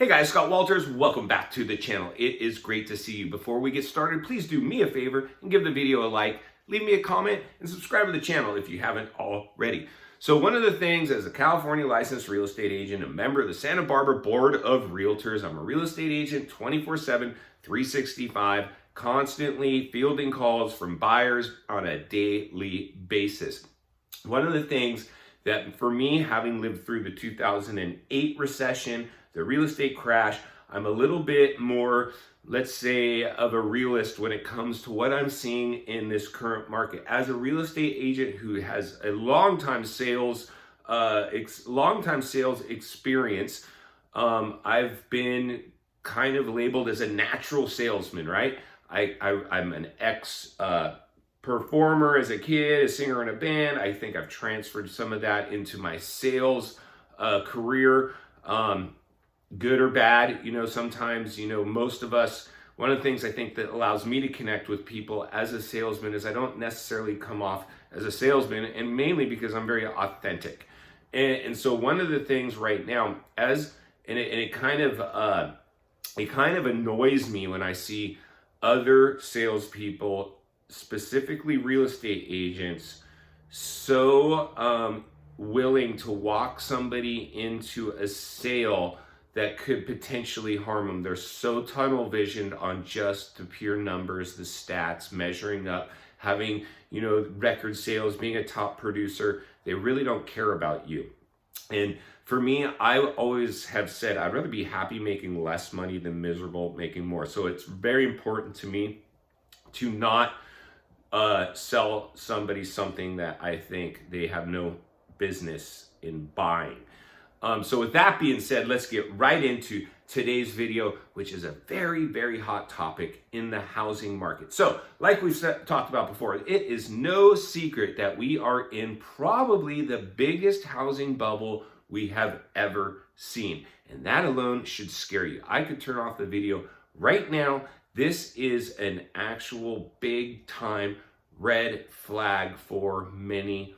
Hey guys, Scott Walters, welcome back to the channel. It is great to see you. Before we get started, please do me a favor and give the video a like, leave me a comment, and subscribe to the channel if you haven't already. So one of the things, as a California licensed real estate agent, a member of the Santa Barbara Board of Realtors, I'm a real estate agent 24/7, 365, constantly fielding calls from buyers on a daily basis. One of the things that for me, having lived through the 2008 recession, the real estate crash, I'm a little bit more, let's say, of a realist when it comes to what I'm seeing in this current market. As a real estate agent who has a long-time sales experience, I've been kind of labeled as a natural salesman, right? I'm an performer as a kid, a singer in a band. I think I've transferred some of that into my sales career. Good or bad, sometimes, most of us, one of the things I think that allows me to connect with people as a salesman is I don't necessarily come off as a salesman, and mainly because I'm very authentic. And so one of the things right now, it kind of annoys me when I see other salespeople, specifically real estate agents, so willing to walk somebody into a sale that could potentially harm them. They're so tunnel visioned on just the pure numbers, the stats, measuring up, having, record sales, being a top producer. They really don't care about you. And for me, I always have said, I'd rather be happy making less money than miserable making more. So it's very important to me to not sell somebody something that I think they have no business in buying. So with that being said, let's get right into today's video, which is a very, very hot topic in the housing market. So like we've talked about before, it is no secret that we are in probably the biggest housing bubble we have ever seen. And that alone should scare you. I could turn off the video right now. This is an actual big time red flag for many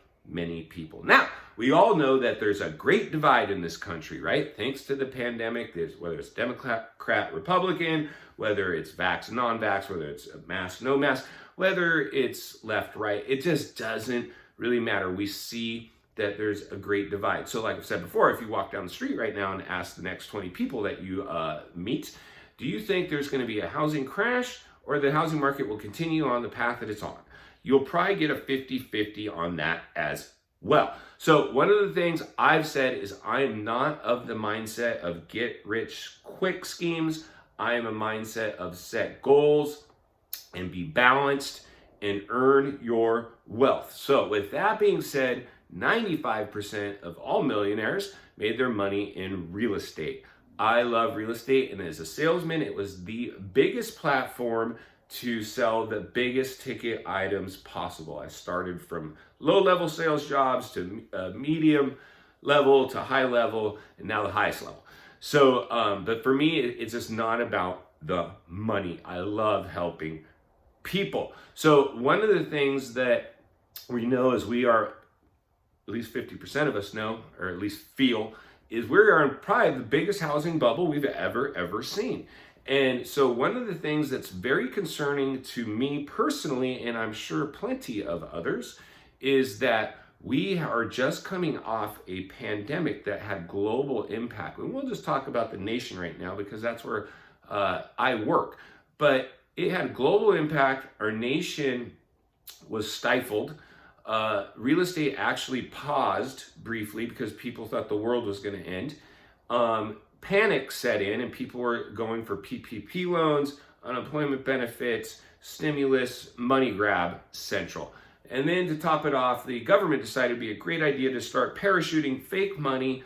people. Now, we all know that there's a great divide in this country, right? Thanks to the pandemic, whether it's Democrat, Republican, whether it's vax, non-vax, whether it's mask, no mask, whether it's left, right, it just doesn't really matter. We see that there's a great divide. So like I've said before, if you walk down the street right now and ask the next 20 people that you meet, do you think there's going to be a housing crash or the housing market will continue on the path that it's on? You'll probably get a 50-50 on that as well. So one of the things I've said is I'm not of the mindset of get rich quick schemes. I am a mindset of set goals and be balanced and earn your wealth. So with that being said, 95% of all millionaires made their money in real estate. I love real estate, and as a salesman, it was the biggest platform to sell the biggest ticket items possible. I started from low-level sales jobs to medium level to high level, and now the highest level. So, but for me, it's just not about the money. I love helping people. So one of the things that we know is we are, at least 50% of us know, or at least feel, is we are in probably the biggest housing bubble we've ever seen. And so one of the things that's very concerning to me personally, and I'm sure plenty of others, is that we are just coming off a pandemic that had global impact. And we'll just talk about the nation right now because that's where I work. But it had global impact. Our nation was stifled. Real estate actually paused briefly because people thought the world was going to end. Panic set in and people were going for PPP loans, unemployment benefits, stimulus, money grab central. And then to top it off, the government decided it'd be a great idea to start parachuting fake money,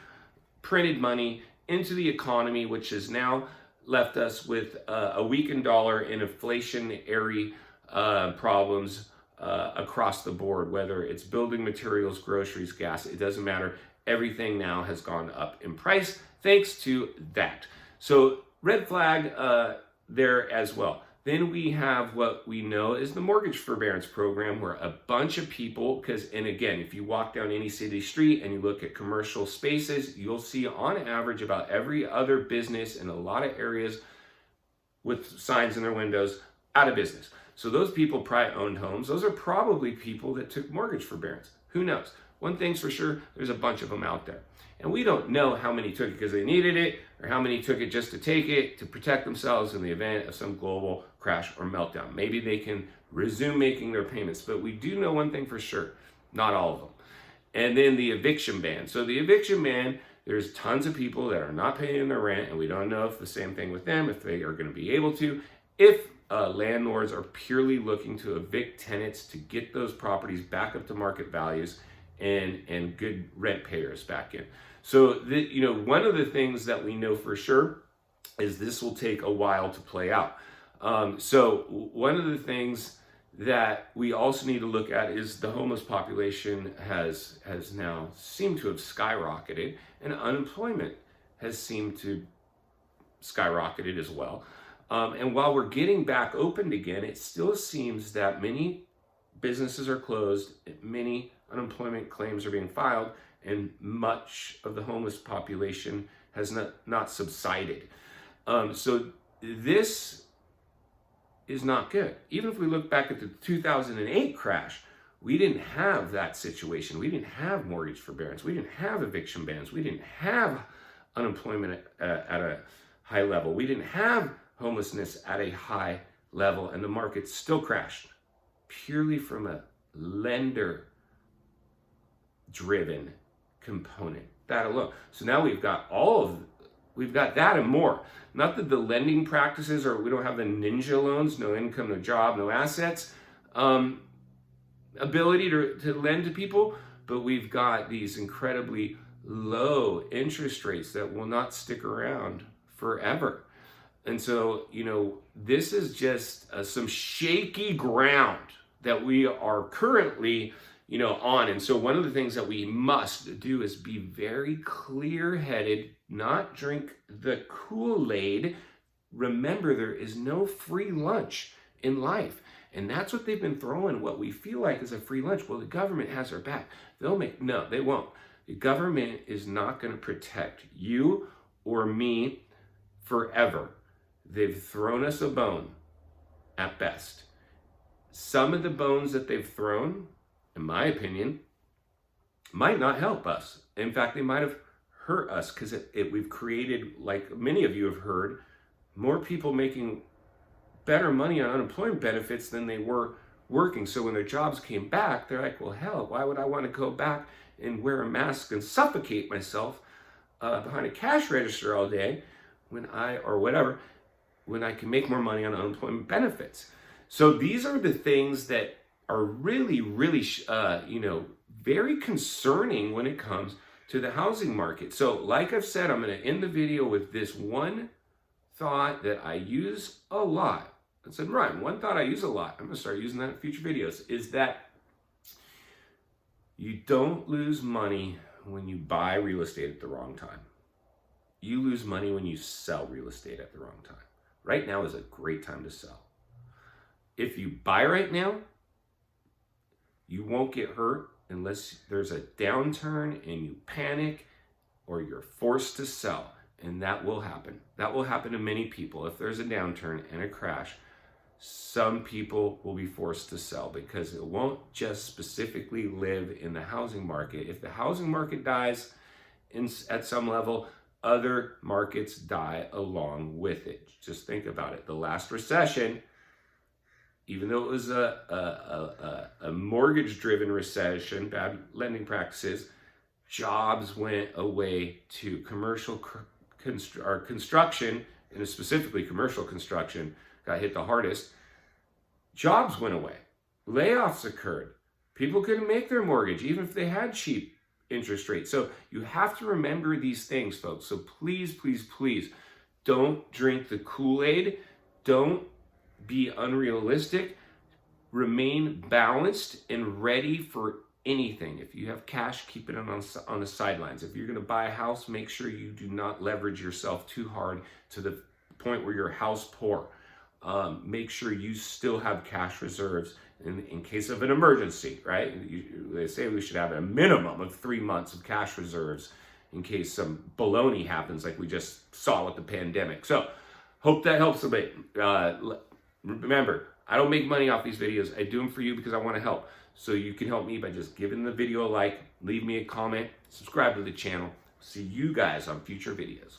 printed money into the economy, which has now left us with a weakened dollar and inflationary problems across the board, whether it's building materials, groceries, gas, it doesn't matter. Everything now has gone up in price thanks to that. So red flag there as well. Then we have what we know is the mortgage forbearance program, where a bunch of people, and again, if you walk down any city street and you look at commercial spaces, you'll see on average about every other business in a lot of areas with signs in their windows, out of business. So those people probably owned homes. Those are probably people that took mortgage forbearance. Who knows? One thing's for sure, there's a bunch of them out there. And we don't know how many took it because they needed it, or how many took it just to take it to protect themselves in the event of some global crash or meltdown. Maybe they can resume making their payments, but we do know one thing for sure, not all of them. And then the eviction ban. So the eviction ban, there's tons of people that are not paying their rent, and we don't know if the same thing with them, if they are going to be able to. If landlords are purely looking to evict tenants to get those properties back up to market values and good rent payers back in. So, one of the things that we know for sure is this will take a while to play out. So one of the things that we also need to look at is the homeless population has now seemed to have skyrocketed, and unemployment has seemed to skyrocketed as well. And while we're getting back opened again, it still seems that many businesses are closed, many unemployment claims are being filed, and much of the homeless population has not subsided. So this is not good. Even if we look back at the 2008 crash, we didn't have that situation. We didn't have mortgage forbearance. We didn't have eviction bans. We didn't have unemployment at a high level. We didn't have homelessness at a high level, and the market still crashed purely from a lender-driven component, that alone. So now we've got that and more. Not that the lending practices, or we don't have the ninja loans, no income, no job, no assets, ability to lend to people, but we've got these incredibly low interest rates that will not stick around forever. And so, this is just some shaky ground that we are currently on. And so one of the things that we must do is be very clear-headed, not drink the Kool-Aid. Remember, there is no free lunch in life. And that's what they've been throwing, what we feel like is a free lunch. Well, the government has our back. No, they won't. The government is not going to protect you or me forever. They've thrown us a bone at best. Some of the bones that they've thrown, in my opinion, might not help us. In fact, they might have hurt us, because we've created, like many of you have heard, more people making better money on unemployment benefits than they were working. So when their jobs came back, they're like, well, hell, why would I want to go back and wear a mask and suffocate myself behind a cash register all day when I can make more money on unemployment benefits? So these are the things that are really, really, very concerning when it comes to the housing market. So like I've said, I'm going to end the video with this one thought that I use a lot. I said, Ryan, one thought I use a lot, I'm going to start using that in future videos, is that you don't lose money when you buy real estate at the wrong time. You lose money when you sell real estate at the wrong time. Right now is a great time to sell. If you buy right now, you won't get hurt unless there's a downturn and you panic or you're forced to sell. And that will happen. That will happen to many people. If there's a downturn and a crash, some people will be forced to sell, because it won't just specifically live in the housing market. If the housing market dies at some level, other markets die along with it. Just think about it. The last recession, even though it was a mortgage-driven recession, bad lending practices, jobs went away to commercial construction, and specifically commercial construction got hit the hardest. Jobs went away. Layoffs occurred. People couldn't make their mortgage, even if they had cheap interest rates. So you have to remember these things, folks. So please, please, please don't drink the Kool-Aid. Don't be unrealistic. Remain balanced and ready for anything. If you have cash, keep it on the sidelines. If you're going to buy a house, make sure you do not leverage yourself too hard to the point where you're house poor. make sure you still have cash reserves in case of an emergency, right? They say we should have a minimum of 3 months of cash reserves in case some baloney happens like we just saw with the pandemic. So hope that helps a bit. Remember, I don't make money off these videos. I do them for you because I want to help. So you can help me by just giving the video a like, leave me a comment, subscribe to the channel. See you guys on future videos.